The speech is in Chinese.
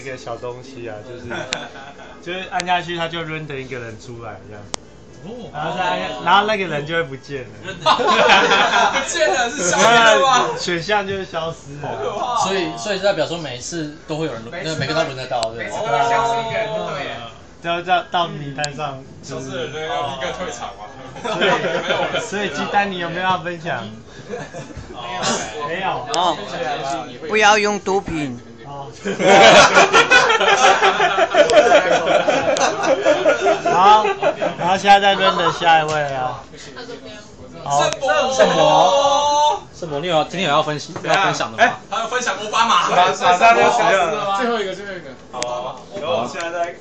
个小东西啊，就是按下去，它就 render 一个人出来这样。然后那个人就会不见了。不见了是消失了吗？选项就是消失了。好可怕。所以代表说每一次都会有人每个都轮得到，对。每次都会消失一个人，对。然后到名单上，消失的人要立刻退场嘛。所以鸡蛋你有没有要分享？没有。哦，不要用毒品。好，然后现在再轮的下一位啊。好，圣魔，你今天有要分享的吗？他要分享奥巴马。马上就死了。最后一个。好，然后现在在